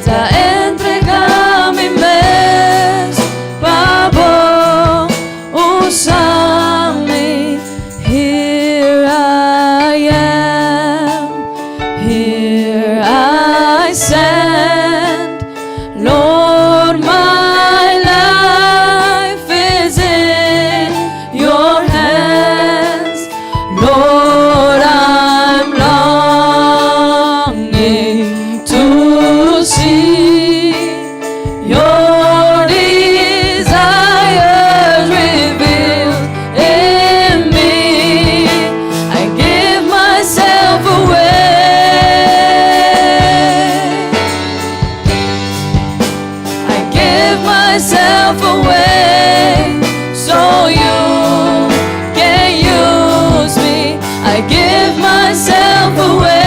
ta entrega mi mes, pavo, usami. Here I am, here I stand, Lord, my life is in your hands. Lord, I'm longing to see your desires revealed in me. I give myself away. I give myself away so you can use me. I give myself away.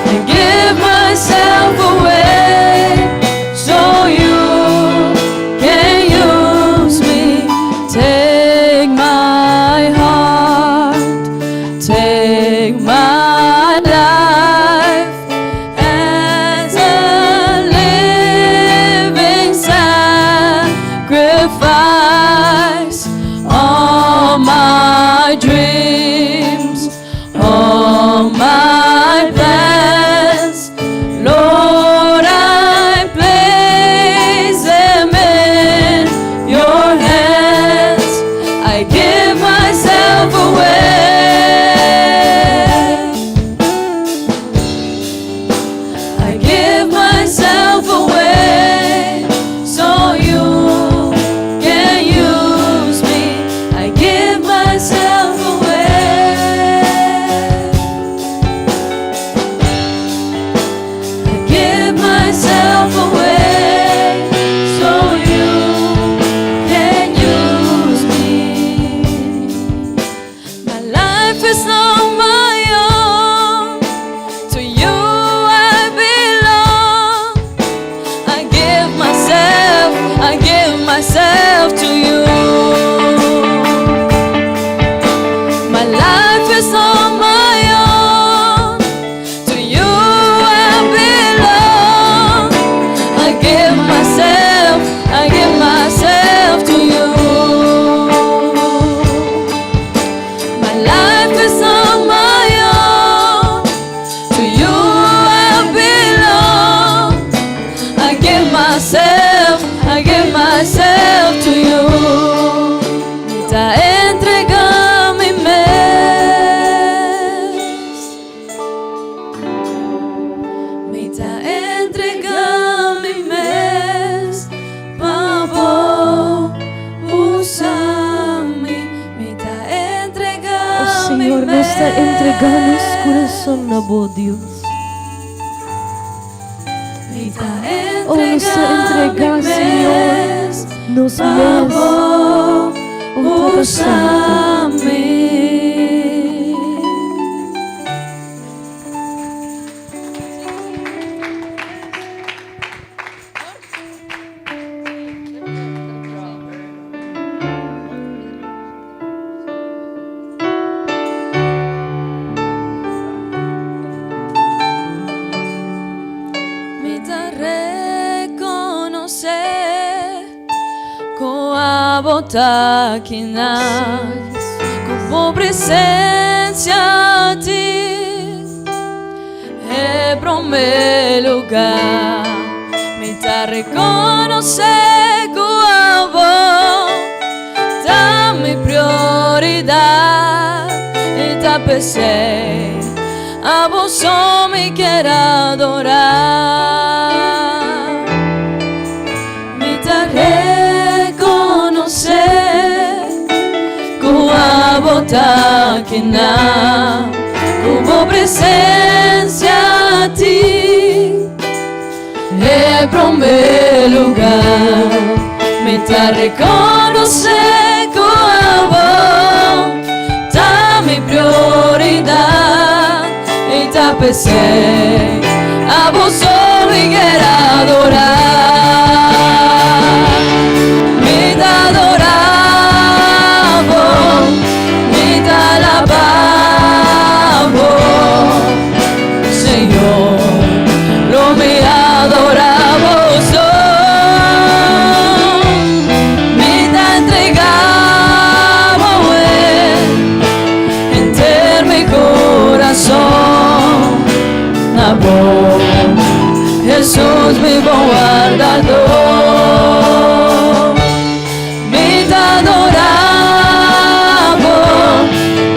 I give myself away so you can use me. Take my heart, take my life as a living sacrifice. All my dreams, all my plans, Lord, I place them in your hands. I give myself away. I give myself away so you can use me. I give myself away. I give myself away so you can use me. My life is not my own. To you I belong. I give myself to you. My life is not my own. To you I belong. I give myself to you. My life is not my own. To you I belong. I give myself to you. Ta entrega mi mes. Ta entrega mi mes. Pavo, usami. Ta entrega Oh Señor, mi nos está entregando mes. su corazón, oh Dios. Oh, nos entrega, Señor, nos mes, oh Padre Santo. Botakina, como presencia a ti, es primer lugar. Me da reconocer como da mi prioridad y te pensé, a vos solo me quiero adorar. Me da botakina, como presencia a ti, es primer lugar. Me da reconocer como da mi prioridad y te pensé, a vos solo quiero adorar. Me da adoramos, me da alabamos, amor. Jesús mi buen guardador, me te adoramos,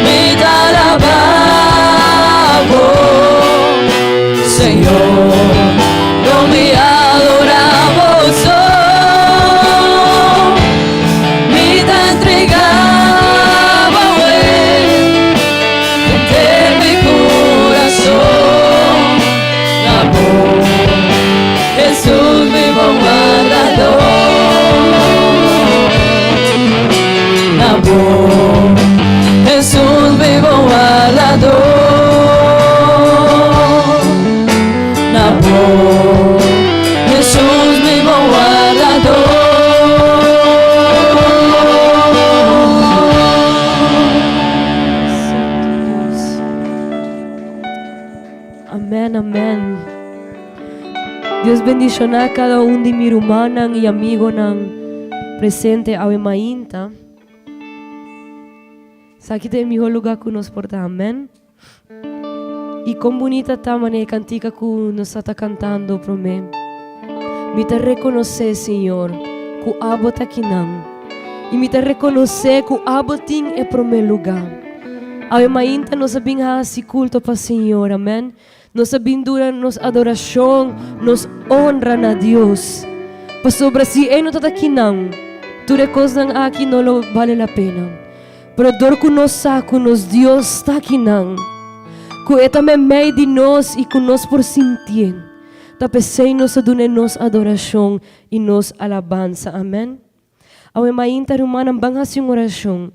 me te alabamos, Señor, no me adoramos, me te entregamos, de mi corazón, amor. Jesús mi buen guardador, amor. Jesús mi buen guardador, amor. Jesús mi buen guardador. Amén, amén. Dios bendiciona a cada un de mi hermana y amigo nang presente ave mainta. Sakit mi lugar que nos porta, amén. Y con bonita tamane cantica que nos está cantando por mí. Me te reconoce, Señor, que abota aquí nam. Y me te reconoce que abotin é por meu lugar. Ave mainta nos abinha si culto para Señor, amén. Nos abindura, nos adoração, nos honra a Deus. Para sobre si não está aqui não, tudo coisa aqui não vale a pena. Pero dor que nos saco, nos Deus está aqui não. Que é também meio de nós e que nós por sentir. Tapesei nos adune nos adoração e nos alabança, amém. Awe mainta rumana bang hasing oração.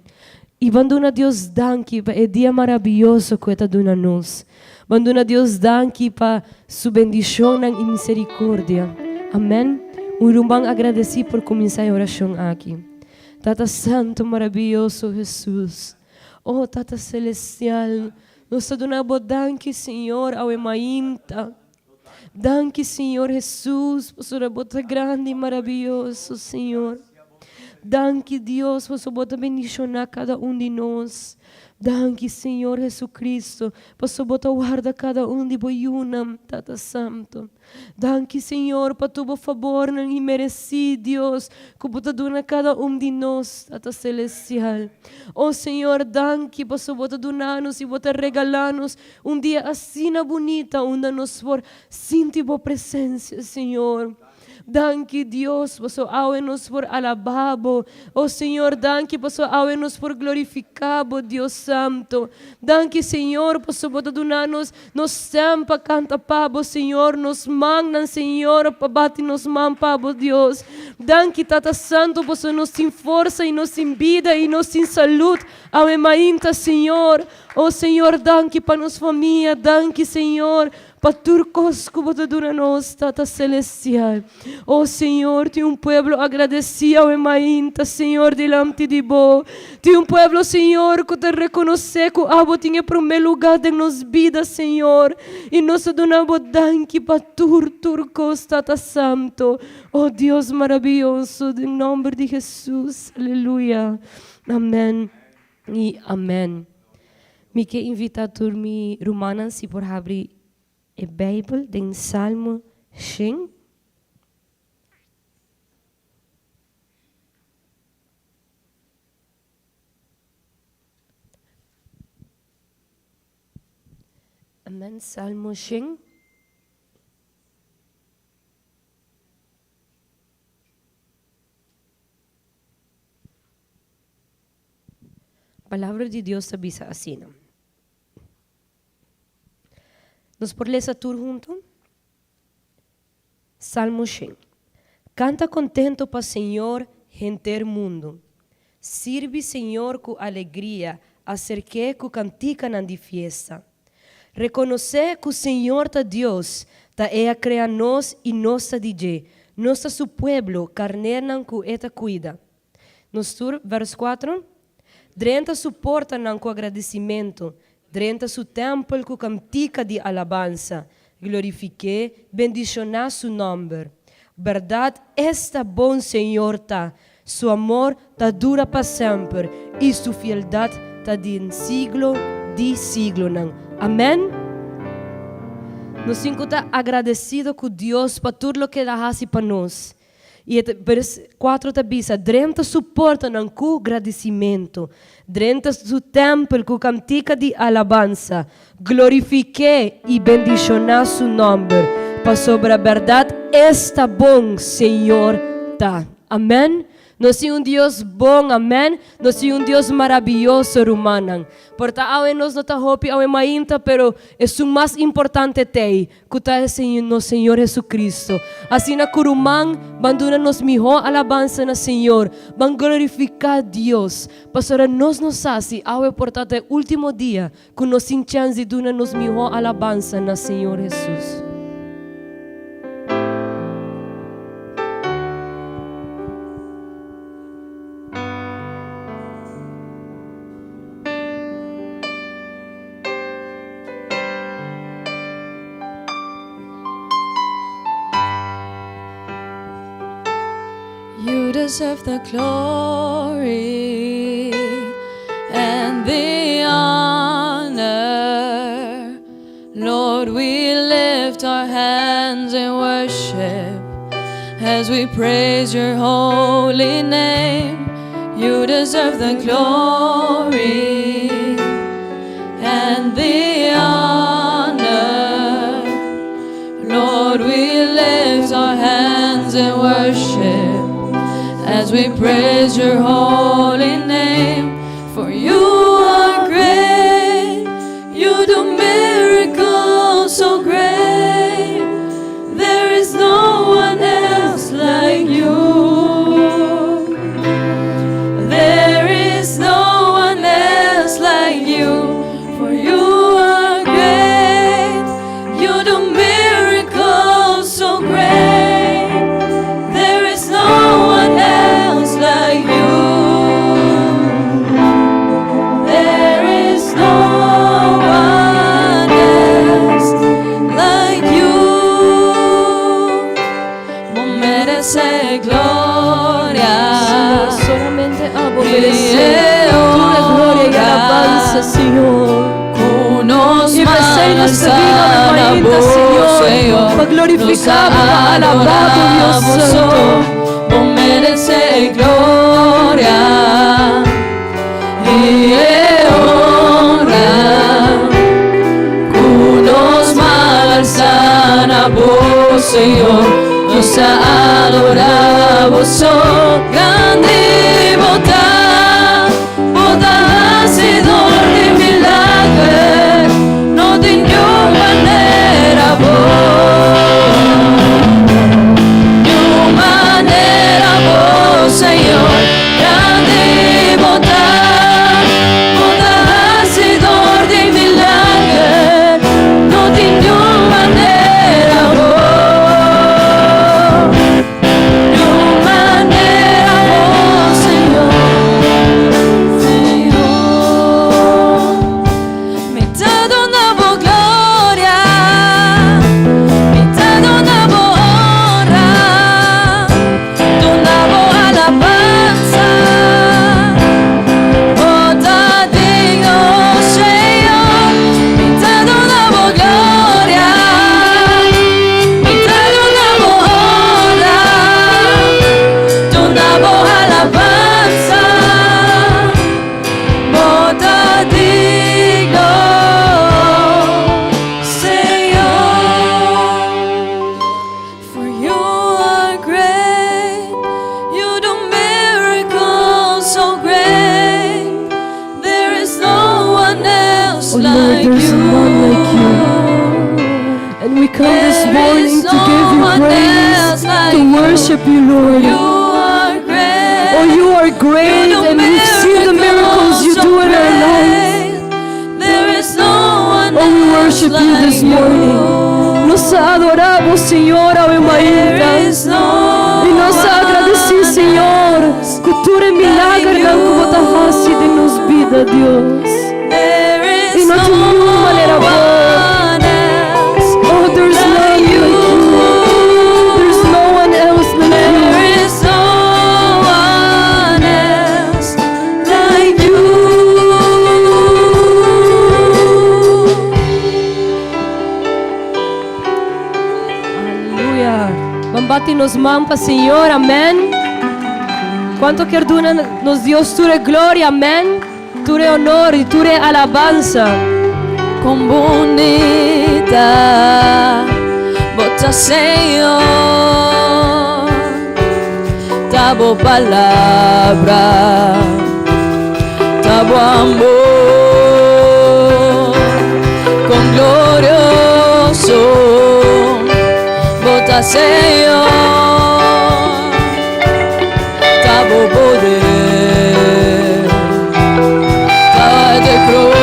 E banduna Deus danke para o dia maravilhoso que está dando nos. Banduna Deus danke para sua bendição e misericórdia. Amém. Rumbang agradeci por começar a oração aqui. Tata Santo, maravilhoso Jesus. Oh, Tata Celestial. Nós adoramos danke, Senhor, ao mainta. Danke, Senhor Jesus, por sua bota grande e maravilhoso, Senhor. Danke, Deus, por sua bota bendicionar cada de nós. Danke, Senhor Jesucristo, por sua bota guarda cada de boiunam, Tata Santo. Danke, Senhor, por tu favor e mereci, Deus, que bota dona cada de nós, Tata Celestial. Oh, Senhor, danke por sua bota donar-nos e bota regalar-nos dia assim bonita, onde nós for sentir a presença, Senhor. Danke, Deus, por sua nos por alababo. Oh, Senhor, danke por sua nos por glorificabo, Deus Santo. Danke, Senhor, por sua bota donar-nos, nos sempre canta pabo, Senhor, nos magnan, Senhor, pabati nos man pabo, Deus. Danke, Tata Santo, por sua nos tem força e nos tem vida e nos tem saúde. Ave mainta, Senhor. Oh, Senhor, danke para nos família, danke, Senhor. Para turcos que você dura nós, Tata Celestial. Oh, Senhor, tem pueblo agradecido e mainta, Senhor, delante de vós. Tem pueblo, Senhor, que te reconhece que abo tinha primeiro lugar de nos vidas, Senhor. E nós donamos danke para turcos, Tata Santo. Oh, Deus maravilhoso, em nome de Jesus. Aleluia. Amém e amém. Me quero invitar a turmi romanas se por abrir a Bíblia em Salmo 100. Amém, Salmo 100. A palavra de Deus avisa assim. Nos por ler tudo junto? Salmo 100. Canta contento para Senhor, gente mundo. Sirve Senhor com alegria, acerque com cantica de festa. Reconhecer que o Senhor tá Deus, tá a criar nós e nós tá DJ. Nós tá su pueblo, carneran que eta cuida. Nos tur, verso 4. Drenta suporta nan com agradecimento. Drenta su templo com cantica de alabança. Glorifique, bendicionar su nome. Verdade, esta bom Senhor tá. Su amor tá dura para sempre. E su fieldade tá de siglo. Amém? Nos sinto agradecido com Deus para tudo o que Ele faz para nós. E vers 4 te diz, durante suporta não com agradecimento, durante o tempo com cantica de alabança, glorifique e bendicionar seu nome, para sobre a verdade está bom, Senhor, tá. Amém? Nós somos Deus bom, amém? Nós somos Deus maravilhoso, Rumanan. Porque awe nós não tá hopi, awe mainta, pero é o mais importante tei, que tá no Senhor Jesucristo. Assim na Kurumang, banduna nos melhor alabança na Senhor, van glorificar Deus. Pastora nós nos assim, awe portanto é último dia, que nós sem chance de duna nos melhor alabança na Senhor Jesus. You deserve the glory and the honor. Lord, we lift our hands in worship as we praise your holy name. You deserve the glory and the honor. Lord, we lift our hands in worship as we praise your holy name. For you are great, you do miracles so great. There is no one else like you. There is no one else like you. For you are great, you do miracles so great. Senhor, conosco nossa vida, Senhor, para glorificar, para alabar o Deus Santo. Vos mereces gloria y honra, conosco alzan a vos, Senhor, nos adoramos, oh grande bondad, bondad hacedor de milagres, no tengo manera vos, Senhor, grande bondad, bondad hacedor de milagres, no tengo manera vos, Senhor, Senhor, me tá dando glória, me tá dando honra, dando alabanza, bota digno, Senhor, me tá dando glória, me tá dando honra, dando alabanza, bota digno, Senhor. For you are great, you do miracles so great. There is no one else oh Lord, like there's you. none like you. And we come this There morning is to no give you one praise, else like to you. worship you, Lord. You are great. Oh, you are great, You do and we've seen the miracles you so do in our lives. great. There is no one Oh, we else worship you like this morning. Nos adoramos, Senhor, ao There Emaíta. is no E nós agradecemos, one Senhor, else. que tu é milagre like não que you. você faz de nos vida, Deus. There E is não de nenhuma maneira boa. one else Oh, there's none like like you. you. There's no one else like There you. is no one else like you. bate nos mãos, Senhor, amém. Quanto que nos Deus ture glória, amém. Ture honor e ture alabanza. Con bonita voz, Señor, tabo palabra, tabo amor, con glorioso voz, Señor, tabo poder, tabo de cruz.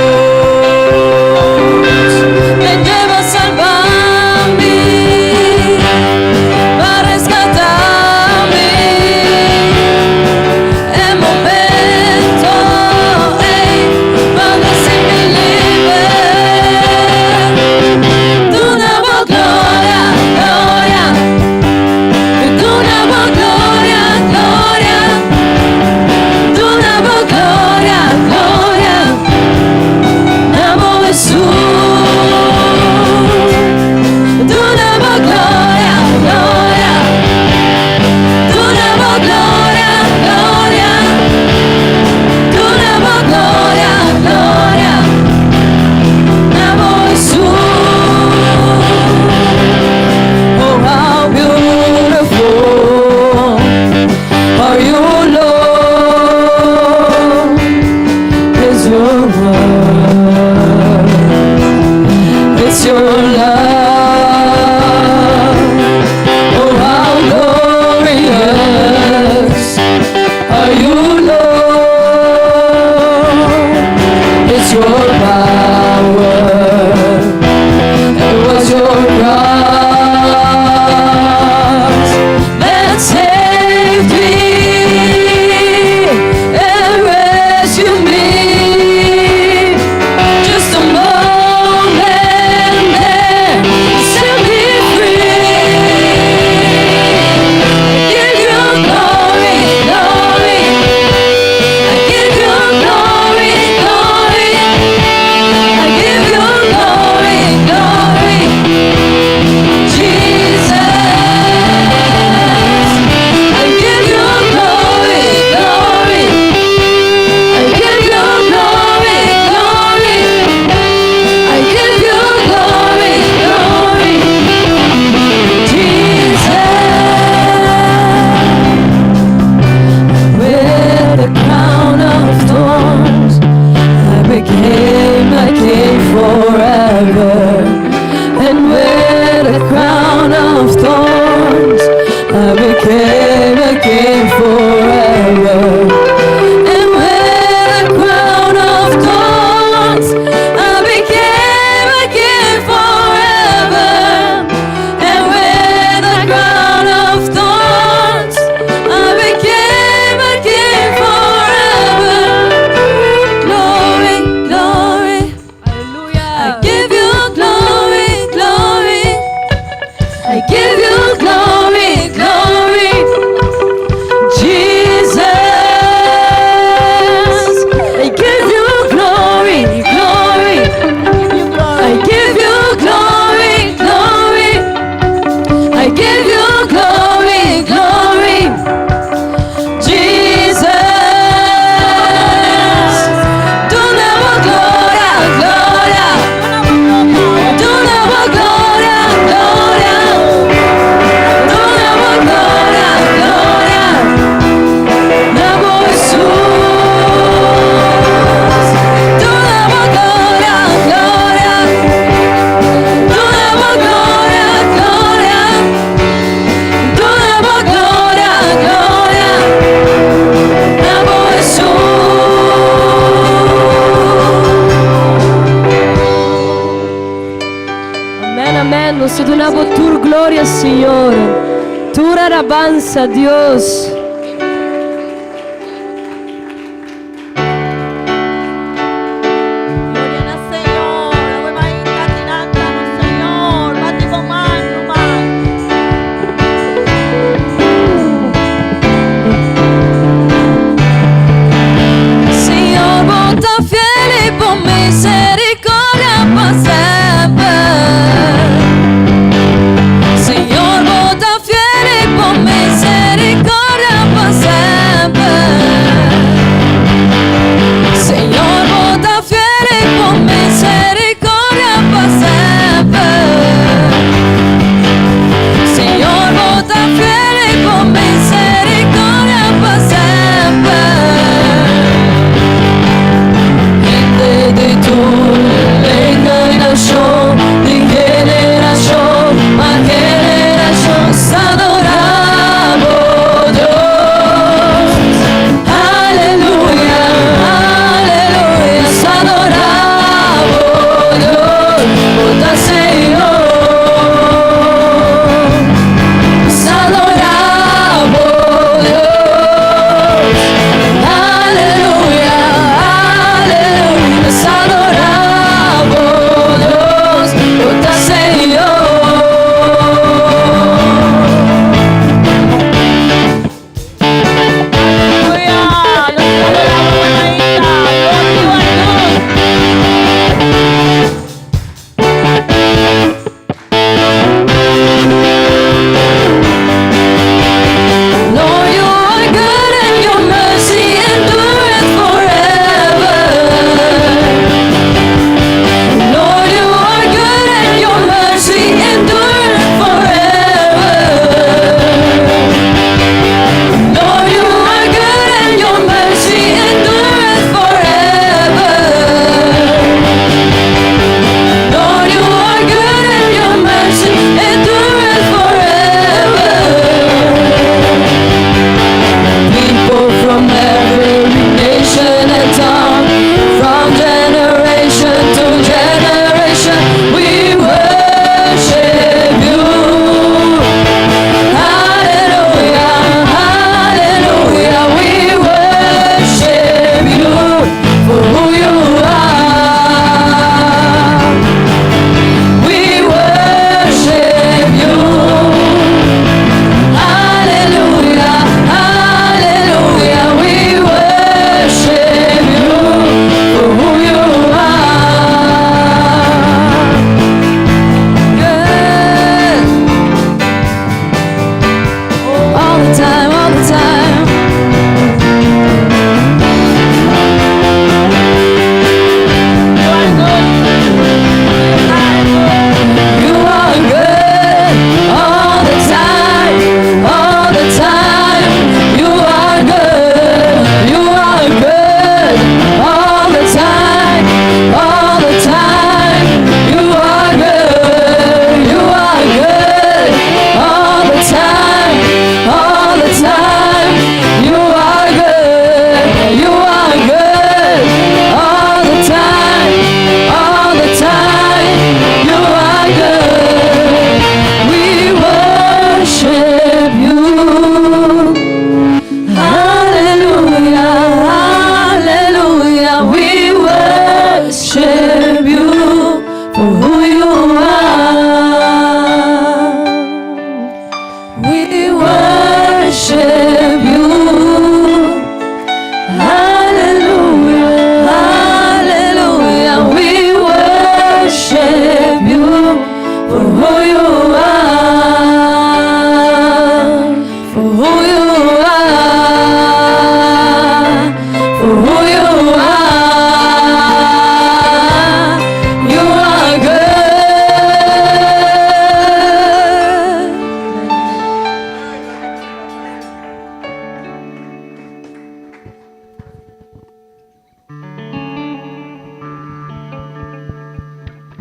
Nós te damos tua glória, Senhor. Tua alabanza, Deus. Señor, vota fiel y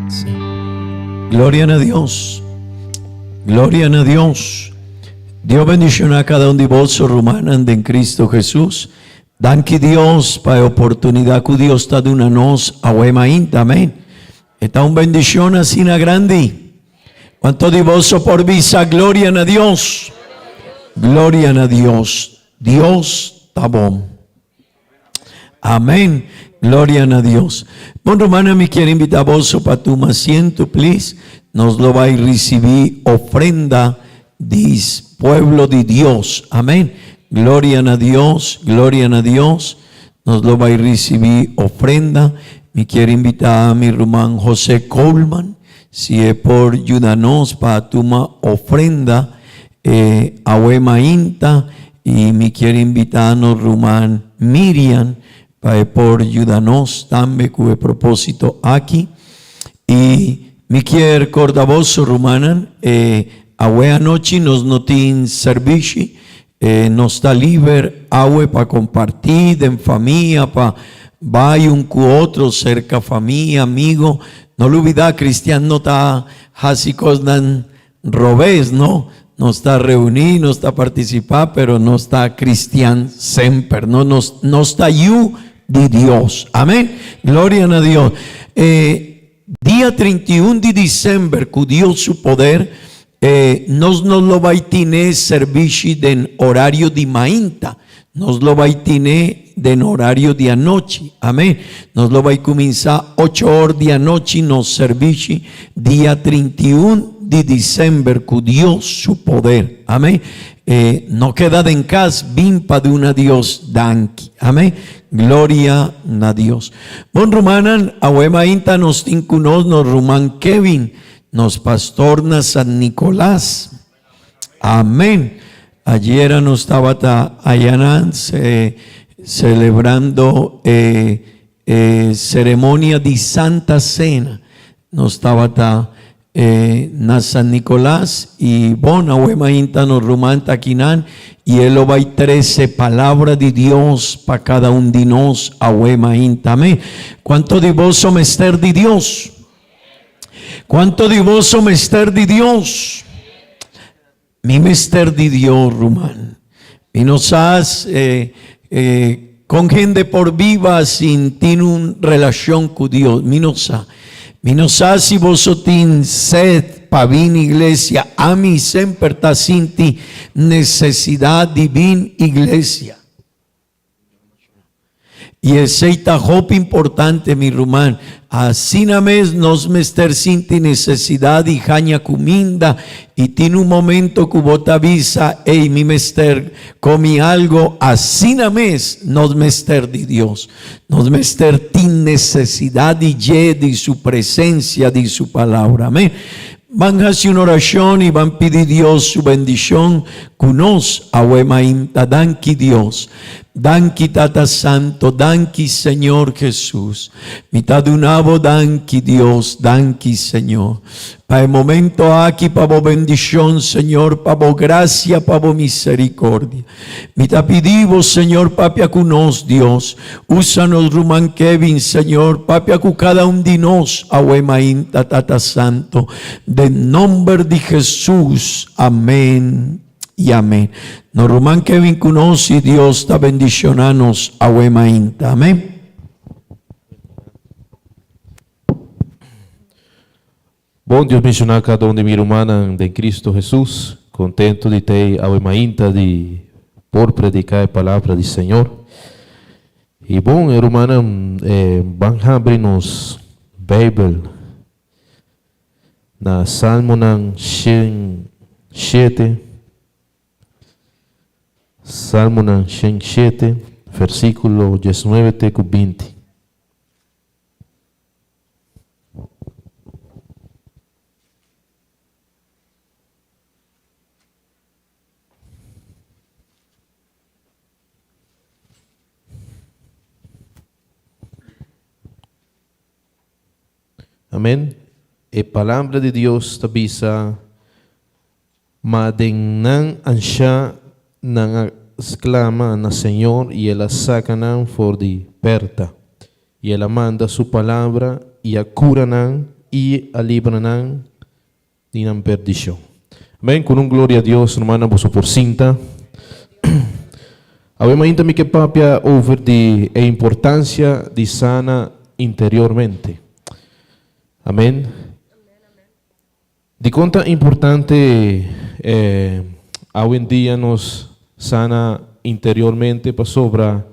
Sí. Gloria a Dios. Gloria a Dios. Dios bendicionar a cada uno de vosotros, rumanan en Cristo Jesús. Danke Dios para la oportunidad que Dios está dándonos a Wemainta. Amén. Esta una bendición así grande. ¿Cuánto de vosotros por visa? Gloria a Dios. Gloria a Dios. Dios está bueno. Amén. Gloria a Dios. Bueno, hermana, me quiero invitar a vos para tu asiento, please. Nos lo va a recibir ofrenda del pueblo de Dios. Amén. Gloria a Dios. Gloria a Dios. Nos lo va a recibir ofrenda. Me quiero invitar a mi hermano José Coleman. Si es por ayudarnos para tu ofrenda a Wemainta. Y me quiero invitar a nuestro hermano Miriam para por ayudarnos también con el propósito aquí. Y me quiero recordar vos, Rumanan, hoy anoche nos notin servicio, nos está libre agua para compartir en familia, para vaya un con otro, cerca familia, amigo. No lo olvides, cristiano no está así cosas robés, ¿no? No está reunido, no está participar, pero no está cristiano siempre, no está you de Dios. Amén. Gloria a Dios. Día 31 de diciembre, con Dios su poder, nos lo va a tener servicio en horario de mainta, nos lo va a tener en horario de anoche. Amén. Nos lo va a comenzar 8 horas de anoche, nos servicio día 31 de diciembre, con Dios su poder. Amén. No queda en casa, vimpa de una Dios danki. Amén. Gloria a Dios. Bon rumanan, a Wemainta nos tincunos, nos ruman Kevin, nos pastorna San Nicolás. Amén. Ayer nos estaba allá celebrando ceremonia de Santa Cena. Nos estaba na San Nicolás y bon a Wemainta nos ruman taquinan y él va a 13 palabras de Dios para cada uno de nos a Wemainta. Amén. ¿Cuánto de vos somos mester de Dios? ¿Cuánto de vos somos mester de Dios? Mi mester de Dios, Rumán. Y nos has con gente por viva sin tener una relación con Dios. Mi nos ha si vos tin sed para vir iglesia. A mí siempre está sin ti necesidad de vir iglesia. Y ese está hope importante, mi rumán. Así na mes nos mester sin ti necesidad de jaña comida y tiene un momento que vos te avisa, hey, mi mester, comí algo. Así na mes nos mester de Dios. Nos mester tin necesidad de su presencia, de su palabra. Amén. Van a hacer una oración y van a pedir Dios su bendición con nos a Wemainta. Danki Dios, danki Tata Santo, danki Señor Jesús. Mitad de un abo, danki Dios, danki Señor. Para el momento aquí, para vos bendición, Señor, para vos gracia, para vos misericordia. Mitad pedimos, Señor, papia con nos, Dios. Úsanos, Ruman Kevin, Señor, papia con cada uno de nos a Wemainta, Tata Santo. De nombre de Jesús. Amén y amén. Nos Román Kevin conoce y Dios está bendicionanos a Wemainta. Amén. Bom Deus mencionar cada um de minha irmã de Cristo Jesus. Contento de ter a Wemainta de por predicar a palavra do Senhor. E bom, irmã, vamos abrir nos Bíblia na Salmo 107, Salmo 107, versículo 19 até 20. Amém. A palavra de Deus tabisa madengnan ansya nang exclama na Senhor e ela sacanan for de perta e ela manda sua palavra e a curanan e a livranan de na perdição. Amém? Com glória a Deus, hermana, vos por cinta. Agora ainda me que papia over de a importância de sana interiormente. Amém? De conta importante hoje em dia nos sana interiormente para sobra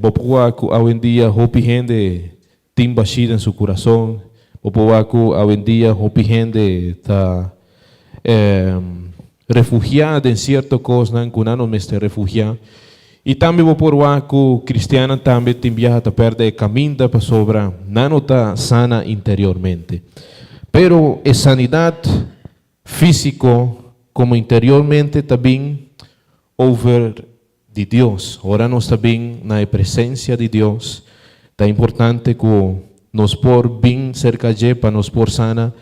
bopuaku hoje em dia hopi gente tem bashida em seu coração, bopuaku hoje em dia hopi gente tá refugiada em certa coisa, não que não me está refugiada. E também bopuaku cristiana também tem viajado a perder caminho para sobra, não está sana interiormente. Pero a sanidade físico como interiormente também over de Deus. Ora nós também na presença de Deus. É importante que nos por bem cerca de para nos por sana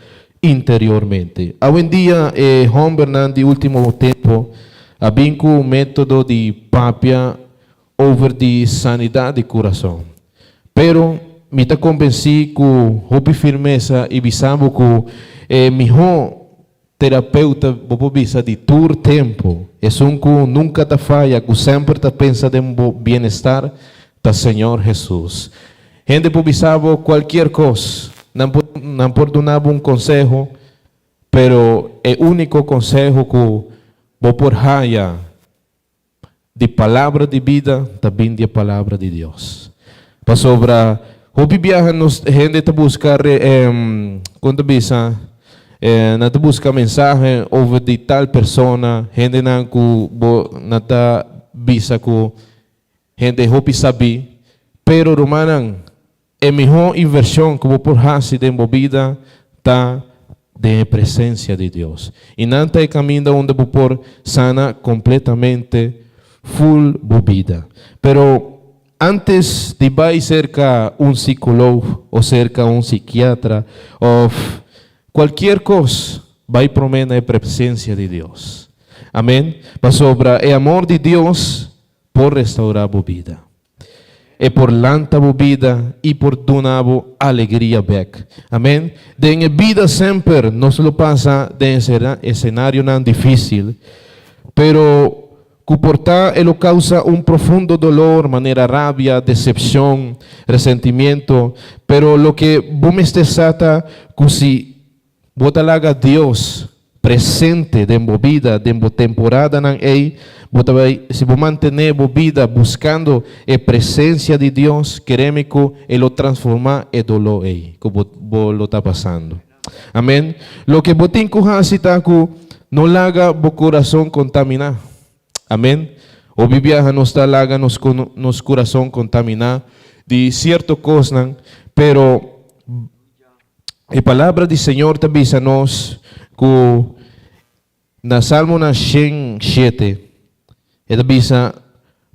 interiormente. Hoje em dia, Juan Bernard de último tempo, há bem com o método de papia over de sanidade de coração. Pero me está convencido que houve firmeza e visamos que melhor terapeuta vou bisa de todo tempo é um que nunca está falha, que sempre está pensando em bem-estar do Senhor Jesus. Gente pode saber qualquer coisa, não pode dar conselho, pero é o único conselho que vou por raia de palavra de vida, também de palavra de Deus. Para sobra hopi viaja nos gente te buscar quando bisa na te busca mensagem over de tal persona, gente na ku na ta bisa ku gente hopi sabi, pero romanan é melhor inversão que vou por hasi de vida tá de presença de Deus. E não tá caminho onde vou por sana completamente full vida. Pero antes de ir cerca un psicólogo o cerca un psiquiatra o qualquer coisa, vai prometer a presença de Deus. Amém? Para sobra o amor de Deus por restaurar a vida. E por lantar a vida e por donar alegria back. Amém? De a vida sempre nos lo passa de escenário não difícil, pero comportar ele causa um profundo dolor, maneira rabia, decepção, ressentimento, pero lo que vos me estesata que si vos talaga Deus presente dentro vida, dentro temporada nan ei, se vos mantener vos vida buscando a presença de Deus, queremos que ele transformar e dolor ei, que vos lo está passando. Amém? Lo que vos tem que hacer que não laga vos coração contaminar. Amém? O viaja nos talaga nos coração contaminar de certa coisa, pero a palavra do Senhor também diz a nós que na Salmo 107, ele diz: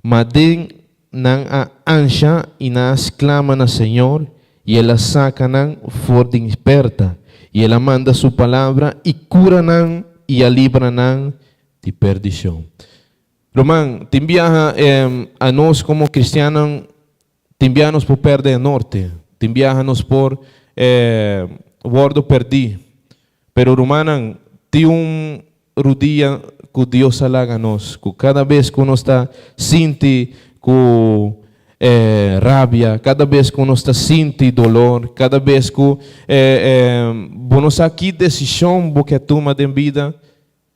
"Madem nang a ansya e nas clama na Senhor e ela saca nang for de esperta e ela manda sua palavra e cura nang e a libra nang de perdição." Román, te envía a nós como cristianos, te envía-nos por perder norte, te envía-nos por bordo perdi. Pero Román, tem rodilha que Deus alaga nós, que cada vez que nós está sente com rabia, cada vez que nós está sente dolor, cada vez que nós aqui decisão porque toma de vida,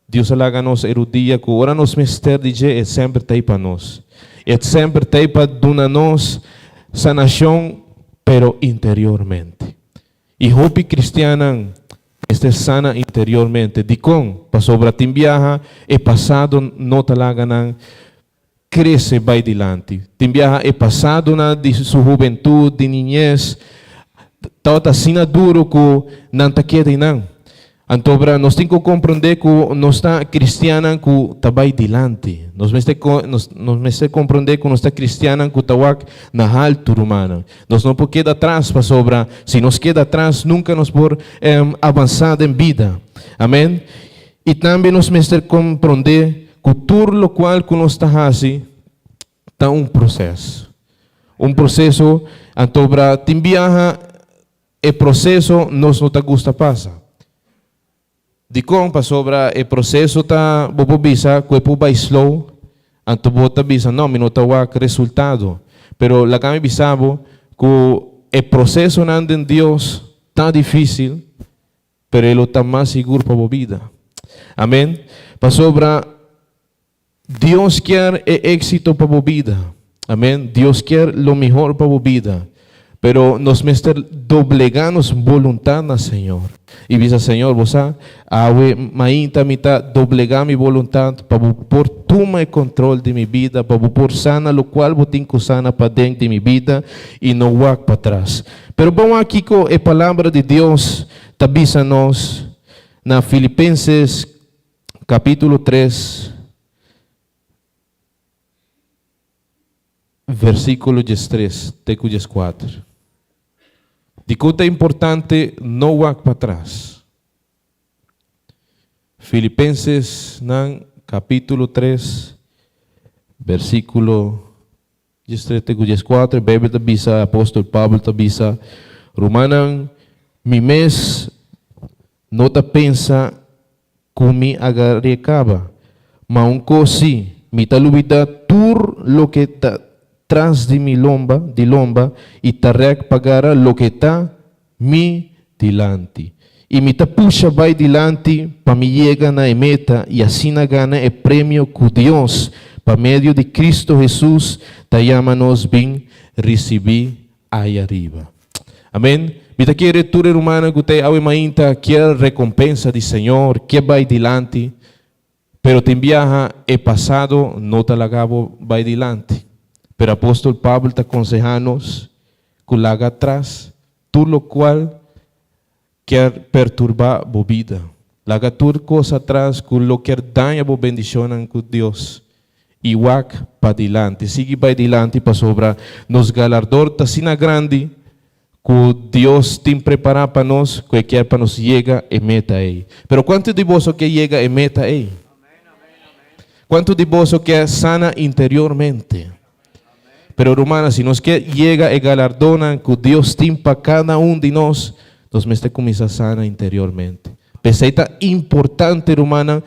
Deus alaga nos erudia que ora nos mister de é sempre tem para nós. É sempre tem para donar nós sanação, pero interiormente. E hope cristiana este sana interiormente. De com para sobra tem viaja e passado não talaga nan cresce vai dilante. Tem viaja e passado na de sua juventude, de niñez, tá sina duro que não tá queda nan. Antobra, nós temos que compreender que nós está cristiana que está vai dilante. Nós temos compreender que nós está cristiana que está na alto romana. Nós não podemos quedar atrás para sobra. Se nós queda atrás, nunca nós podemos avançar em vida. Amém? E também nós temos que compreender que tudo o qual que nós está fazendo está um processo. Um processo, antobra, tem viaja o processo nos não te gusta passa. De como sobre o processo tá bobo bisa, que vai slow, anto bota bisa, não, me não tá resultado. Pero la kami bisabo que o processo anda em Deus tá difícil, pero ele está mais seguro para a vida. Amém? Para sobre Deus quer éxito para a vida. Amém? Deus quer lo melhor para a vida. Pero nos mester doblegamos voluntad na Senhor. E diz Senhor, você, awe mainta mita doblegar mi voluntad para por toma o controle de mi vida, para por sana lo qual botinco sana para dentro de mi vida e não walk para trás. Pero vamos aqui com a palavra de Deus, tabisa nos na Filipenses capítulo 3, versículo 3, teco 4. De quanto é importante não walk para trás. Filipenses capítulo 3, versículo 3, 4, Bíblia tabisa, apóstolo Pablo tabisa, Romanan, mi mes não ta pensa kumi agarecaba, ma un cosi, mi talubita tur lo que ta tras de mi lomba, e tarek pagara lo que está mi dilante. E mi tapuxa vai dilante para me llegar na meta e assim na gana é prêmio que Deus, para meio de Cristo Jesus, ta llama-nos bem receber aí arriba. Amém? Vita quer tura humana que te awe mainta quer recompensa do Senhor, que vai dilante, pero te viaja e passado não te lagabo vai dilante. Pero apóstol Pablo te aconseja-nos que laga atrás tudo lo qual quer perturbar a vida. Laga tudo coisa atrás que lo quer danha a bendição com Deus. E walk para dilante, sigue para dilante para sobra nos galardor ta sina grande que Deus tem preparado para nós, que quer para nos chega e meta aí. Pero quanto de vós que chega e meta aí? Quanto de vós que é sana interiormente? Pero hermana, si nos que llega e galardona que Deus tem para cada de nós, nos mete começa sana interiormente. Peseta importante, hermana,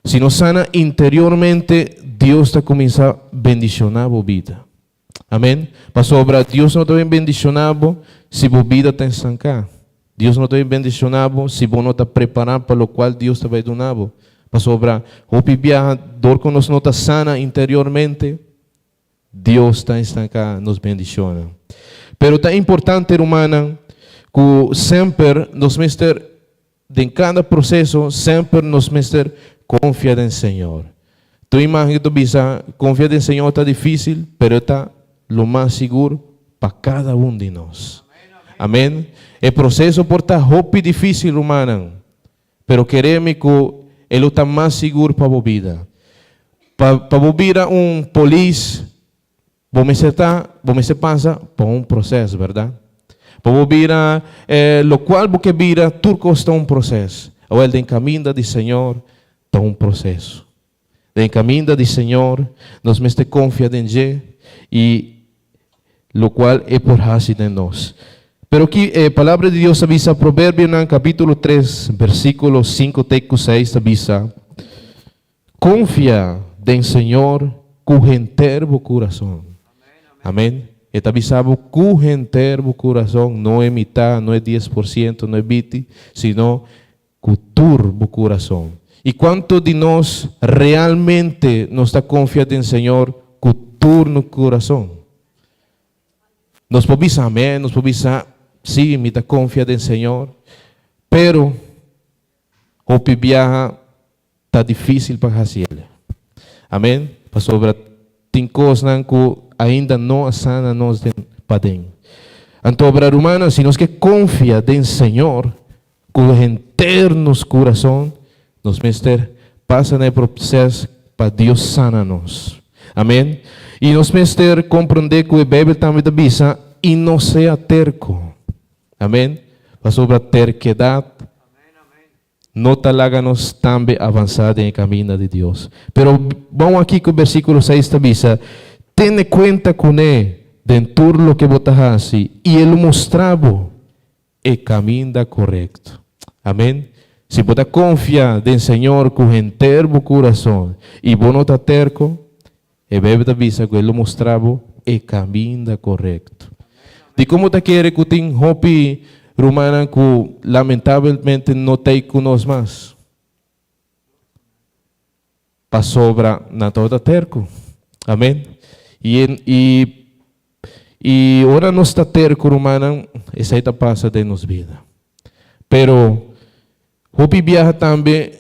si nos sana interiormente, Deus te começa a bendicionar a vida. Amém? Para sobra, Deus não te vem bendicionado se a vida está estancada. Deus não te vem bendicionado se você não está preparado para o qual Deus te vai dar. Para sobra, o viaja, dor que nos não está sana interiormente, Deus está estancado, nos bendiciona. Pero é importante, hermana, que sempre nos mester, em cada processo, sempre nos mester confiar em Senhor. Tu imagina que tu bisa, confiar em Senhor está difícil, pero está lo mais seguro para cada de nós. Amém? O processo pode estar muito difícil, hermana, pero queremos que ele está mais seguro para a vida. Para vida polícia, você passa por processo, verdade? Para vira, lo qual você vira, tudo custa processo. Ou ele em caminho do Senhor, está processo. Em caminho do Senhor, nós mesmo confiamos em Ele e lo qual é por fácil de nós. Pero aqui a palavra de Deus avisa, Provérbio no capítulo 3, versículo 5 e 6, avisa, confia em Senhor com inteiro coração. Amém? Está avisado que inteiro o coração não é metade, não é 10%, não é 20%, sino que turbo o coração. E quanto de nós realmente não está confiando em Senhor, que turno o coração? Nós podemos dizer amém, nós podemos dizer sim, me está confiando em Senhor, pero o viaja está difícil para fazer. Amém? Para sobre tem coisas que ainda não sana nós para dentro. Então, obra humana, se nós que confia em Senhor, com internos coração, nos mester passa no processo para Deus sana nós. Amém? E nos mester compreender que a Bíblia também avisa e não seja terco. Amém? Para sobre a terquedade, não talaga-nos também avançar em caminho de Deus. Pero vamos aqui com o versículo 6 avisa, ten cuenta com ele, dentro do que você faz, e ele mostrava e caminha correto. Amém? Se você confia no Senhor com o inteiro coração e você não está terco, e bebe da visa que Ele mostrava e caminha correto. De como te quer que tem hopi romana que lamentavelmente não tem conosco mais. Para sobra na toda terco. Amém? E ora não está terco romana, essa aí passa de nos vida. Pero hopi viaja também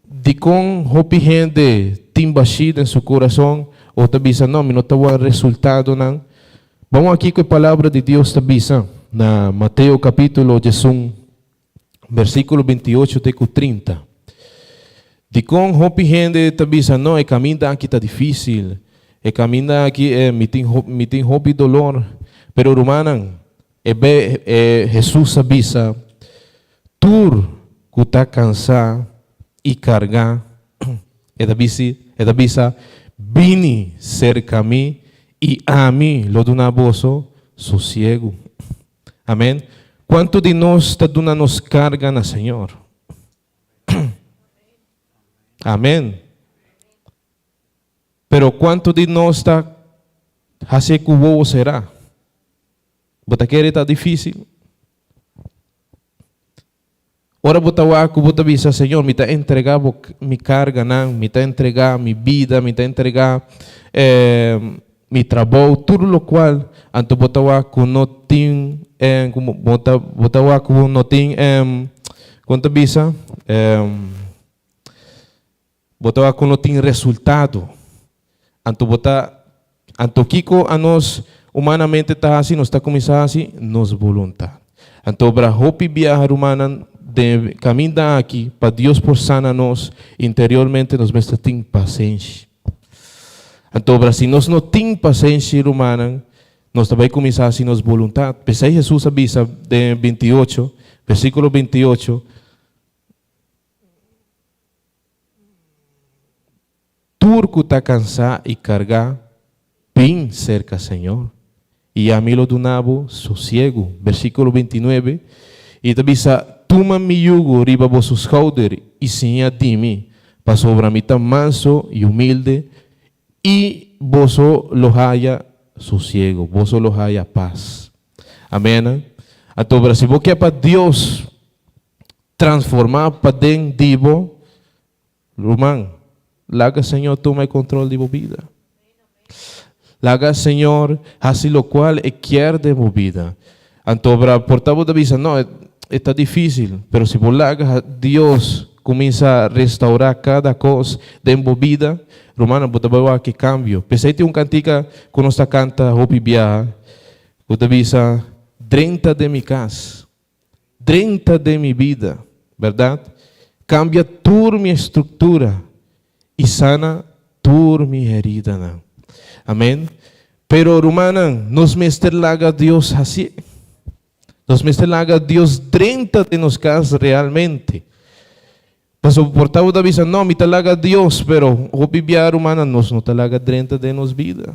de com hopi gente tem baixida em seu coração ou te avisa não, não está o resultado não. Vamos aqui com a palavra de Deus te avisa na Mateus capítulo 1, versículo 28 até 30. De com hopi gente te avisa não, o caminho aqui está difícil, o caminho aqui me tem hopi dolor, pero romana Jesus avisa tu que está cansado e cargado, e avisa vini cerca a mim e a mim lo dona vosso sossego. Amém? Quanto de nós está dando nos carga na Senhor? Amém? Pero quanto de nós está fazendo que o voo será? Você quer estar difícil? Ora bota visa, Senhor, me está entregando minha carga, não, me está entregando minha vida, me está entregando meu trabalho, tudo o qual, anto bota que não tem, bota que não tem, quanto visa, bota que não tem resultado, anto Kiko a nós humanamente está assim, nós está começando assim, nos vontade. Anto para hopi viajar humana de caminhar aqui para Deus por sana-nos interiormente, nós mesmos temos paciência. Então, se nós não temos paciência humana, nós também começamos a nos vontade. Pensei Jesus avisa de 28, versículo 28. Tu que está cansado e cargado, vem cerca, Senhor. E a mim lo donavo sossego. Versículo 29. E te avisa, toma mi yugo riba vossos shoulders e sinha de mim, para sobre mim tan manso e humilde, e vosso lo haya sossego, vosso lo haya paz. Amém? Então, se você quer para Deus transformar para dentro de você, irmão, laga Senhor toma o controle de sua vida. Laga Senhor, assim lo qual quer de sua vida. Então, por favor, avisa, não, está difícil, pero se você laga, Deus começa a restaurar cada coisa de sua vida. Romana, você vai ver que cambio. Pensei que cantica que nós canta Hopi Viaja, você avisa, 30 de minha casa, 30 de minha vida, verdade? Cambia toda minha estrutura e sana toda minha herida. Não. Amém? Pero, Romana, nos mesterlaga Deus assim. Nos mesterlaga Deus 30 de nos casas realmente. Mas o portavoz da visa, não, me talaga Deus, pero o bibia humana nos não talaga 30 de nos vida.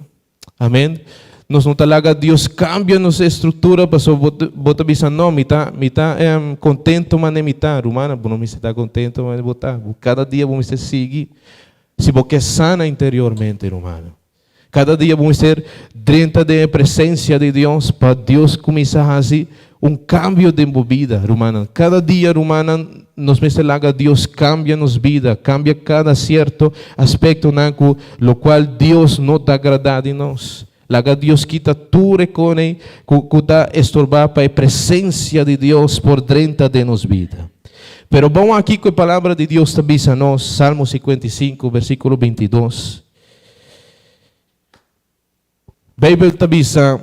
Amém? Nos não talaga Deus cambia nossa estrutura, mas o bota visa, não, me tá contento, mas nem me tá. Humana, não me está contento, mas botar. Cada dia vamos ser seguir. Se você sana interiormente, humana. Cada dia vamos ser 30 de presença de Deus, para Deus começar a fazer cambio de vida, romana. Cada dia, romana, nos mestelaga Deus cambia nos vida, cambia cada certo aspecto naco, lo qual Deus não está agradado em nós. Laga Deus quita tu recone, que está estorbar para a presença de Deus por 30 de nos vida. Pero vamos aqui com a palavra de Deus também a nós, Salmo 55, versículo 22. Bíblia tabisa,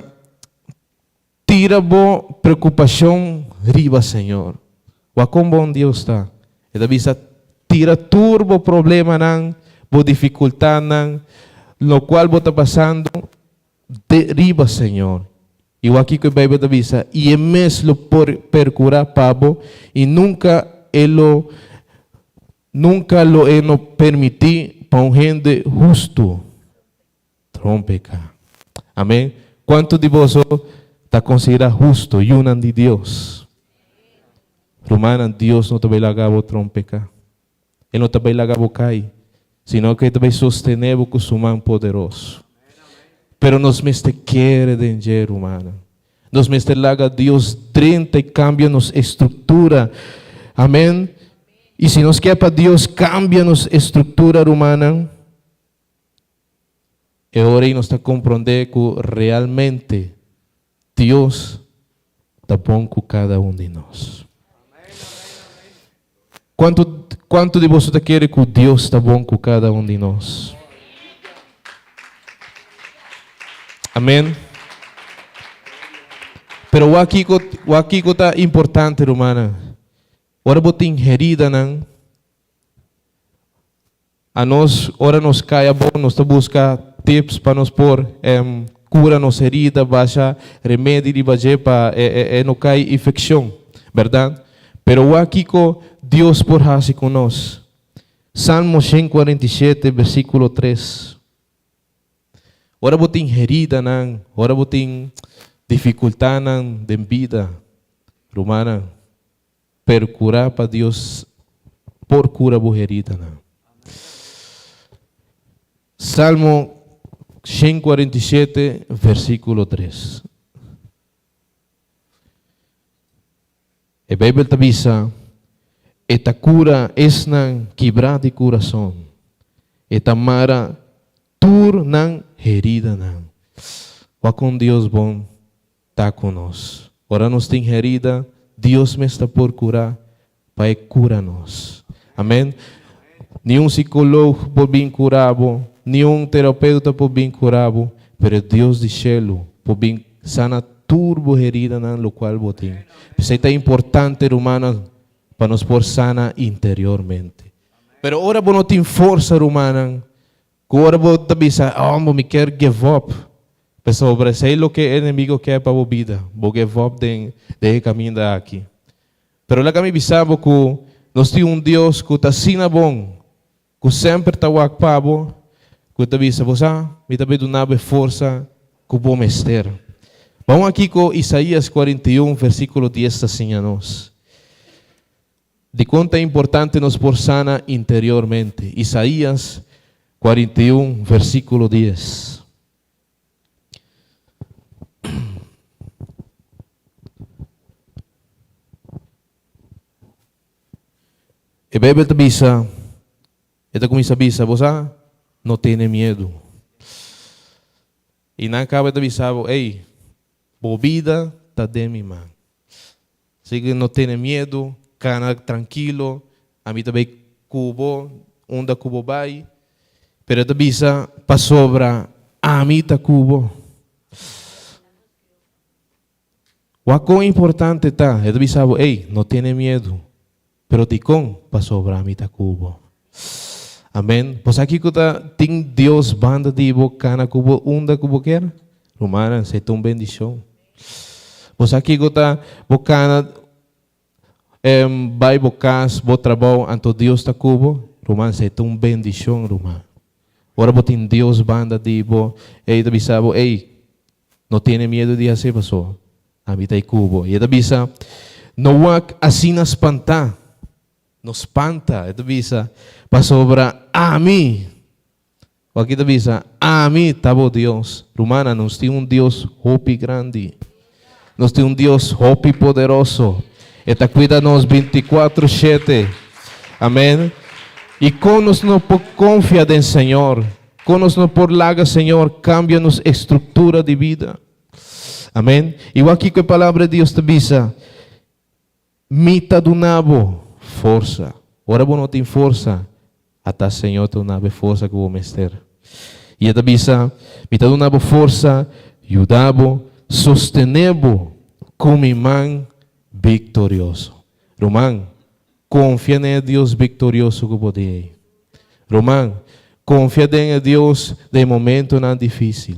tira bo preocupação riba, Senhor. O quão bom Deus está. E tabisa, tira turbo problema não, bo dificuldade não, no qual bo está passando, de riba, Senhor. E o aqui que a Bíblia tabisa, e é mesmo por percurar pabo, e nunca lo eno permitir para gente justo trompecar. Amém? Quanto de vós está considerado justo e unan de Deus? Romana, Dios no te va a lagabo trompeca. Ele não te vai lagabo cai, sino que te vai sostener com su mão poderoso. Pero nos meste quiere de romana. Nos meste laga Dios 30 y cambia nos estructura. Amén. Y si nos quer para Dios, cambia nos estructura romana. E ora nos está compreender que realmente Dios está bom com cada de nós. Quanto de vocês querem que Deus está bom com cada de nós? Amém? Pero o aqui está importante, romana. Ora botem herida não. A nós, ora nos caia bom, nós está buscar tips para nos pôr cura nos herida, baixa remédio de baixar para não cair infecção, verdade? Pero o aqui Deus por hace com nós. Salmo 147, versículo 3. Ora botem herida não, ora botem dificuldade não de vida, romana. Per curar para Deus, por cura bo herida não. Salmo 147, versículo 3. A Bíblia te avisa, esta cura es nan quebrar de coração, esta mara tur nan herida nan. O com Deus bom está conosco. Ora nos tem herida, Deus me está por curar, para curar nós. Amém? Nenhum psicólogo pode vir curar, nenhum terapeuta pode vir curar, mas Deus de céu pode vir sanar turbo herida no qual botem. Isso é importante, romana, para nos por sana interiormente. Pero ora não tem força, romana, que ora vou te bisa, me quer give up. Pessoal, sei o que o inimigo quer para a vida, vou give up de caminho daqui. Pero lá que me bisava que nós temos Deus que está sina bom, que sempre está wakpabo, que está bisa, me está dando força que bom mester. Vamos aqui com Isaías 41, versículo 10, assim a nós. De quanto é importante nos por sana interiormente. Isaías 41, versículo 10. A Bíblia te avisa, esta começa a avisar, você não tem medo. E na acaba de avisar, ei, a vida está de minha mão. Así que não tenha medo, cana tranquilo, a mim também cubo, onde cubo vai, pero te avisa, para sobra, a mim está cubo. O quão importante está, ele avisa, ei, não tenha medo. Pero ticon pasó para mí ta cubo. Amén. Pues aquí que tem Dios banda de cana cubo unda cubo quer. Romana, se tu bendición. Pues aquí que bocana vai bocas bo trabalho anto Dios ta cubo. Romana, se tu bendición, romana. Ora botin Dios banda de ei te bisabo, ei, no tiene miedo de hacer pasó. A mí ta cubo. E te bisa, no wak assim na espanta. Nos espanta, ito bisa, para sobra a mim. O aqui ito bisa, a mim tabo Deus. Romana, nos tem Deus hopi grande. Nos tem Deus hopi poderoso. Eta cuida-nos 24/7. Amém? E conos no por confia em Senhor. Conos no por laga, Senhor, cambia-nos estrutura de vida. Amém? E o aqui que a palavra de Deus te bisa, mita do nabo. Força. Ora bom não tem força. Até Senhor tem uma força que vou mester. E a bisa, me dá uma força, ajudabo, sostenebo com minha mão vitorioso. Román, confia em Deus vitorioso que pode. Román, confia em Deus de momento não difícil.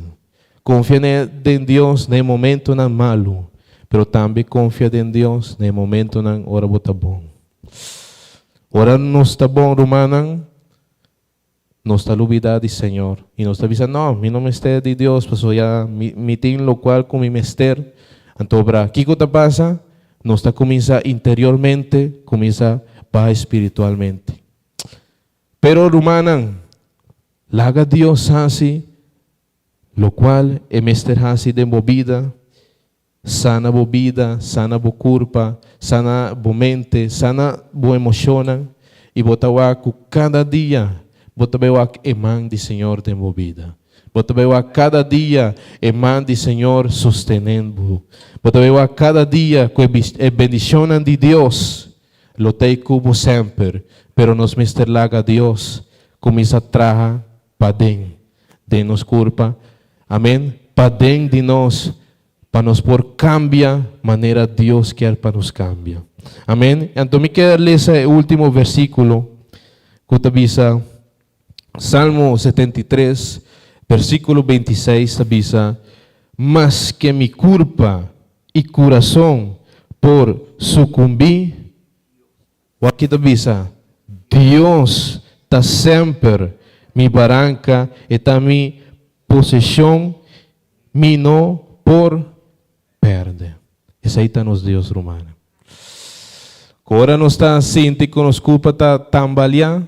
Confia em Deus de momento não malo. Pero também confia em Deus de momento não ora bota bom. Ora não está bom, romana, não está lubida de Senhor. E não está dizendo, não, mi não me esté de Deus, mas já me tem lo qual com mi mester. Então, o que passa? no está comienza interiormente, comienza para espiritualmente. Pero rumana, laga Dios así, lo cual emester así de movida, sana bo vida, sana bo culpa, sana bo mente, sana bo emoción, y botawa cada día, botawa eman de Señor de movida. Botawa cada día eman de Señor sostenendo. Botawa cada día com a bendición de Dios, lo te cubo sempre, pero nos mister laga Dios, comienza a traja para dentro de nos culpa. Amém? Para dentro de nós, para nos por cambia maneira Deus quer para nos cambia. Amém? Então me quero ler esse último versículo que avisa Salmo 73, versículo 26, avisa: mas que mi culpa e coração por sucumbir, o aqui avisa, Deus está sempre mi barranca e está mi possessão, mi não por perde. Esse aí está nos Deus romano. Agora não está assim, que nos culpa está tambalear,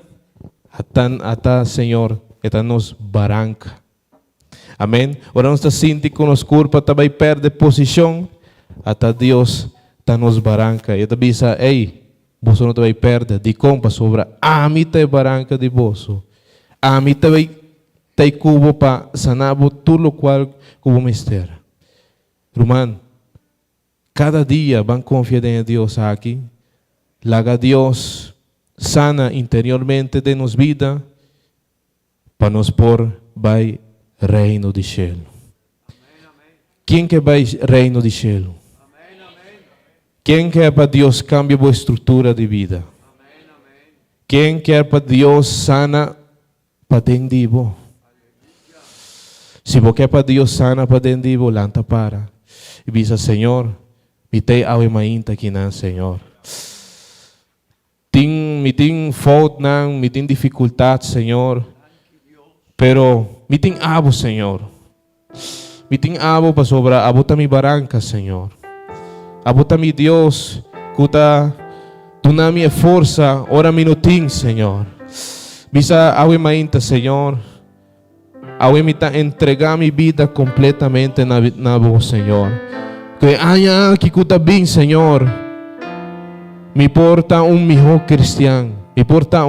até Senhor, está nos barranca. Amém? Agora não está assim, que nos culpa também perde posição, até Deus está nos barranca. E também diz, ei, você não vai perder, de compa sobre a mim tem barranca de bolso. A mim também tem cubo para sanar tudo o qual cubo mister. Romano, cada dia van confiar em Deus aqui. Laga Deus sana interiormente de nos vida para nos por vai reino de cielo. Quem que vai reino de cielo? Quem quer para Deus cambie a estrutura de vida? Quem quer para Deus sana para dentro? Se você quer para Deus sana para dentro, lanta para. E diz, Senhor, me tem ave mainta aqui não, Senhor. Me tem falta não, me tem dificuldade, Senhor. Pero me tem abo, Senhor. Me tem abo para sobrar, abota mi barranca, Senhor. Abota mi Deus, kuta tu na minha força, ora minutinho, Senhor. Bisa ave mainta, Senhor. Ave me tá entregar minha vida completamente na voz, Senhor. Que haya que kuta bem, Senhor. Me porta melhor cristiano, me porta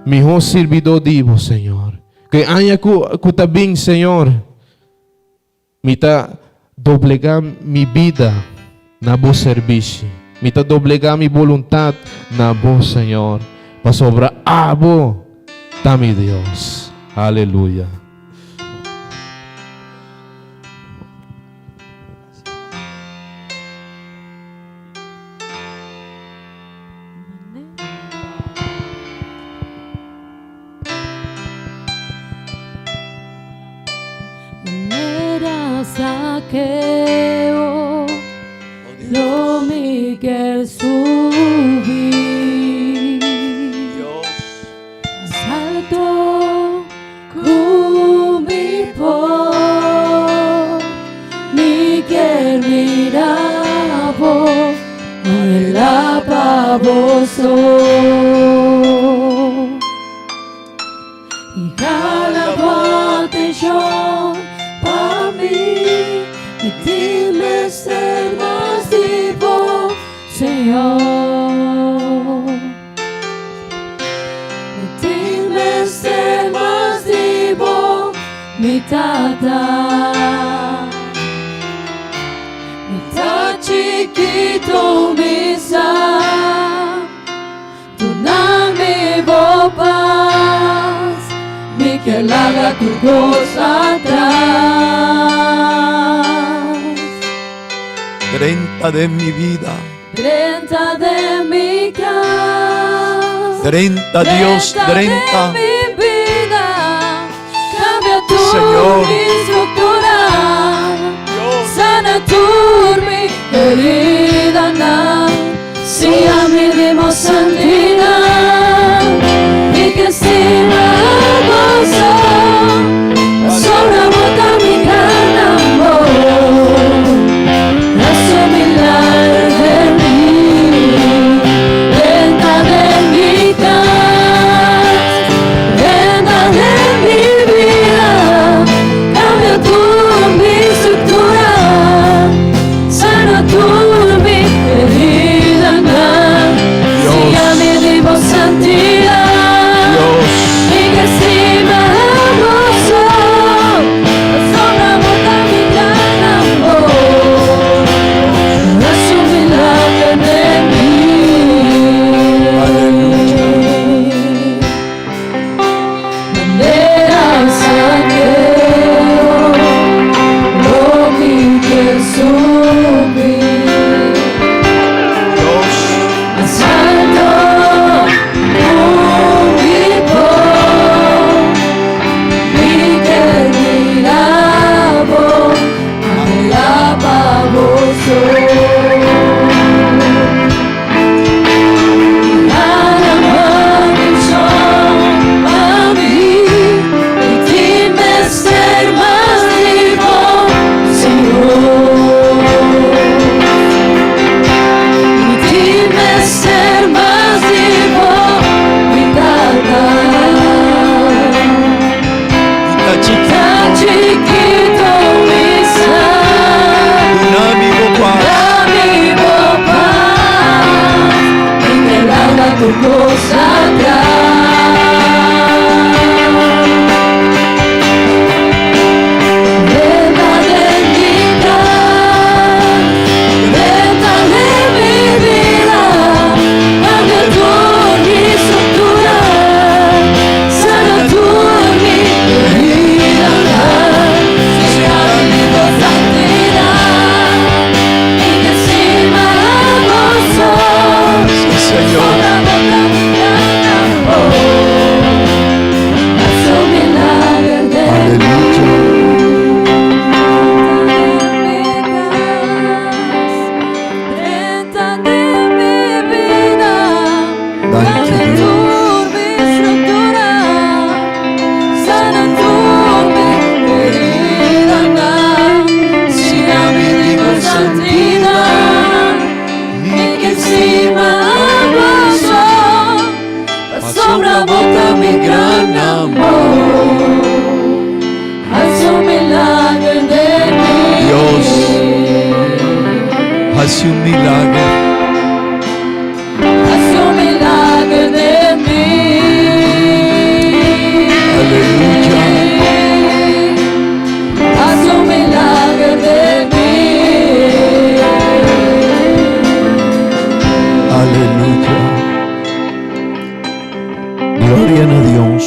melhor servidor de Deus, Senhor. Que haya kuta bem, Senhor. Me tá doblegar minha vida na voz serviço. Me tá doblegar minha vontade na voz, Senhor. Para sobrar abo, tá meu Deus. Aleluia. Saqueo, lo Miguel subí, salto por Miguel mirabo, el apaboso y jalaba atención para mí. Y dime ser más vivo, Señor. Y dime ser más vivo, mi tata. Mi ta chiquito, mi sa. Tu no me paz, mi que haga tu cosa atrás. 30 de mi vida, 30 de mi casa, 30 Dios, 30 de mi vida, cambia tu Señor. mi estructura, Dios. sana tu mi herida, si a mí dimos santidad y que siga gozo, sobra bota mi gran amor. Milagre de mi santidad. Dios. Y que encima hermoso asombra mi gran amor. Haz un milagro de mí. Aleluya. Bandera saqueo, lo vi que subí. Dios. Santo único, y que mirabo, alababoso. Chiquito mi san, Dinámico Padre. amigo paz, y que larga tu cosa atrás. Verdad de mi gran, verdad de mi vida, cambia tu mi estructura, sana tu mi herida. Sí, Señor. Asombra boca mi gran amor, haz un milagro de mí. Dios, haz un milagro. Haz un milagro de mí. Aleluya. Haz un milagro de mí. Aleluya. Gloria a Dios.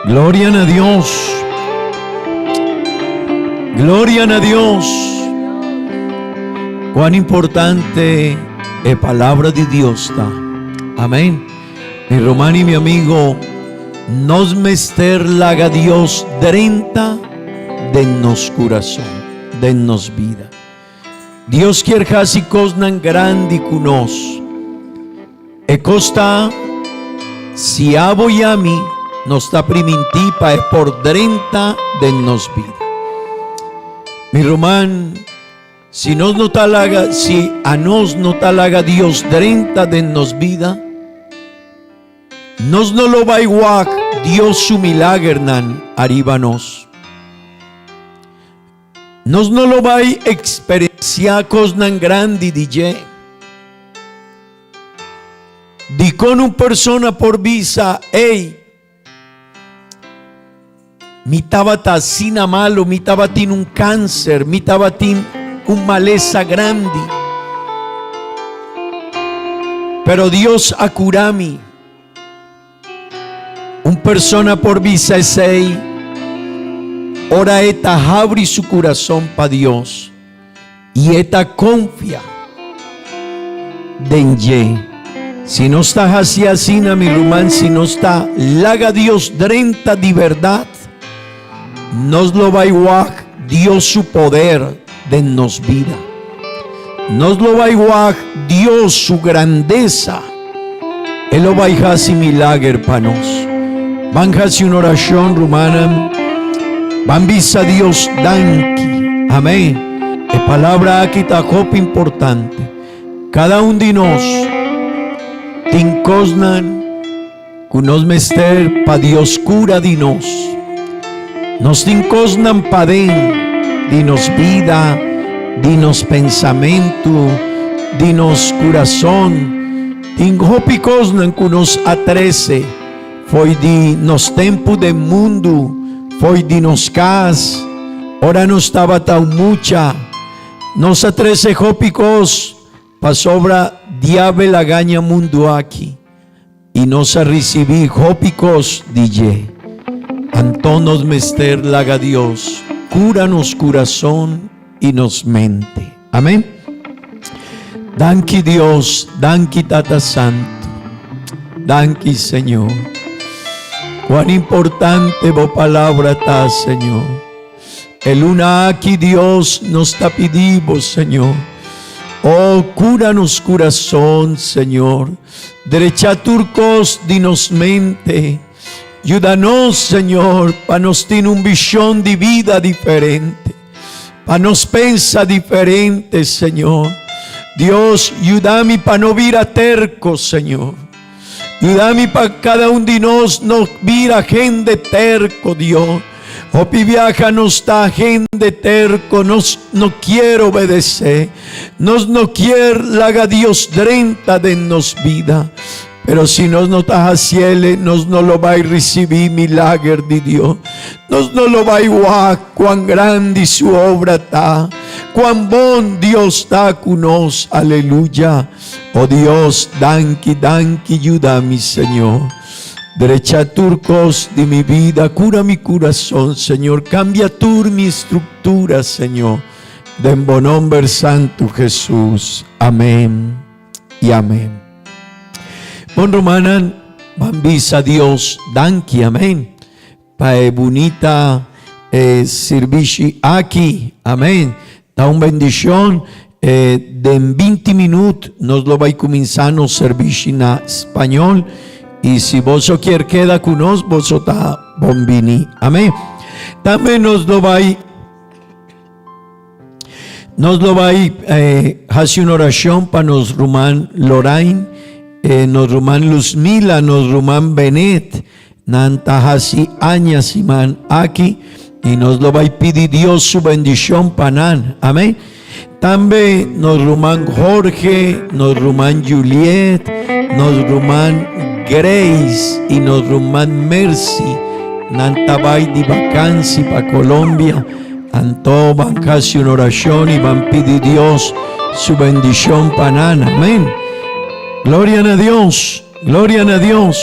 Gloria a Dios. Gloria a Dios. Cuán importante es palabra de Dios está. Amén. Mi hermano y mi amigo, nos mester laga Dios drenta dennos corazón, dennos vida. Dios quiere casi cosnan grandi cunos. E costa si abo y a mí nos está primintipa es por drenta dennos vida. Mi román, si a nos no talaga Dios drenta dennos vida, nos no lo va igual Dios su milagrenan arribanos. Nos no lo va a experienciar cosnan grandi DJ. Di con una persona por visa, hey, mi taba sina malo, mi taba tin un cáncer, mi taba tin un maleza grande. Pero Dios a curami. Un persona por visa ese, ora eta abri su corazón para Dios y eta confía denye. Si no está así, mi rumán, si no está laga Dios drenta de verdad, nos lo va igual Dios su poder dennos vida. Nos lo va igual Dios su grandeza. Él lo va a hacer milagro para nos. Van a hacer una oración rumana. Van a Dios danki. Amén. La palabra aquí está copa importante. Cada uno de nos tincosnan con nos mester pa Dios cura de nos tincosnan pa den, dinos vida, dinos pensamiento, dinos corazón, Tin hopikos nan kunos A13. Foi di nos tempo de mundo. Foi di nos cas. Ora nos estava tão mucha. Nos A13 hopikos. Pasobra diable la gaña mundo aquí. Y nos a recibir hopikos DJ. Antonos mester laga Dios. Cúranos corazón y nos mente. Amén. Danki Dios, danki Tata Santo, danki Señor. Cuán importante vos palabra está, Señor. El una aquí Dios nos está pidiendo, Señor. Oh, cúranos corazón, Señor. Derecha turcos, dinos mente. Ayúdanos, Señor, para nos tener un visión de vida diferente. Para nos pensar diferente, Señor. Dios, ayúdame para no vira terco, Señor. Ayúdame para cada uno de nos no vira gente terco, Dios. Hopi viaja no está gente terco, nos no quiero obedecer. Nos no quiere laga Dios drenta de nos vida. Pero si nos no está haciendo, nos no lo va a recibir milagro de Dios. Nos no lo va a igual cuán grande su obra está. Cuán bon Dios está con nos. Aleluya. Oh Dios, danki, danki, ayuda mi Señor. Derecha turcos de mi vida, cura mi corazón, Señor. Cambia tu mi estructura, Señor. De en buen nombre santo Jesús. Amén y amén. Bon romanan, bambisa Dios, danki, amén. Pae bonita servici aquí, amén. Da una bendición de 20 minutos nos lo va a comenzar a servicio en español. Y si vos quiere queda con nos, vos está bombini, amén. También nos lo va a hacer una oración para nos Román Lorraine. Nos Román Luzmila, nos Román Benet, Nantahasi Aña Simán aquí, y nos lo va a pedir Dios su bendición panan, amén. También nos Román Jorge, nos Román Juliet, nos Román Grace y nos Román Mercy, Nantabay de vacancia para Colombia, Anto van casi una oración y van a pedir Dios su bendición panan, amén. Gloria a Dios, gloria a Dios.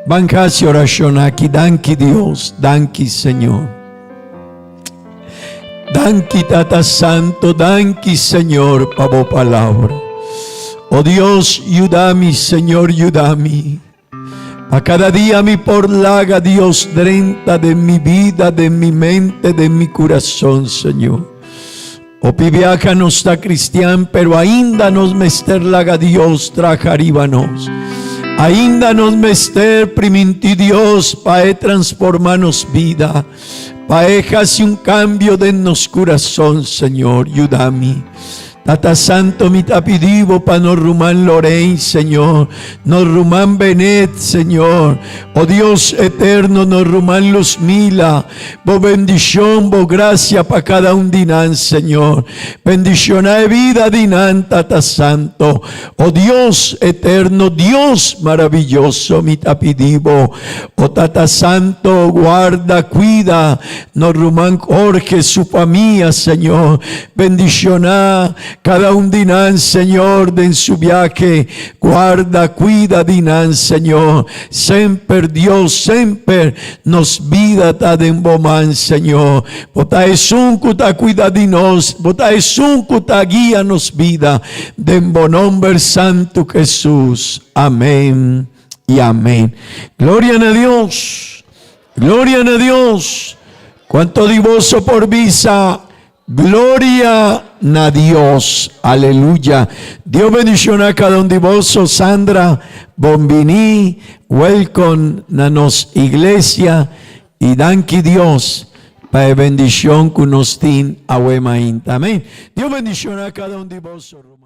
Van casi oración aquí, danki Dios, danki Señor. Danki Tata Santo, danki Señor, pavo palabra. Oh Dios, ayúdame, Señor, ayúdame. A cada día mi por laga Dios drenta de mi vida, de mi mente, de mi corazón, Señor. O pibiaca no está cristiano, pero ainda nos mester laga Dios trajaríbanos. Ainda nos mester priminti Dios para transformarnos vida. Para hacer un cambio de nos corazón, Señor, ayúdame. Tata Santo mi tapidivo para nos Román Lorraine, Señor. Nos Román Benet, Señor. Oh Dios eterno, nos Román Luzmila. Bo bendición, bo gracia para cada un dinan, Señor. Bendición a vida dinan, Tata Santo. Oh Dios eterno, Dios maravilloso, mi tapidivo. Oh Tata Santo, guarda, cuida. Nos Román Jorge, su familia, Señor. Bendición a cada un dinan, Señor, de en su viaje, guarda, cuida, dinan, Señor. Siempre Dios, siempre nos vida ta den boman, Señor. Bota es un cuta cuida de nos, bota es un cuta guía nos vida, de en bon nombre santo Jesús. Amén y amén. Gloria a Dios, gloria a Dios. Cuánto divoso por visa. Gloria a Dios, aleluya. Dios bendiciones a cada uno de vosotros. Sandra, bombini, welcome a nos iglesia y danki Dios para bendición que nos tiene a Amén. Dios bendiciones a cada uno de vosotros.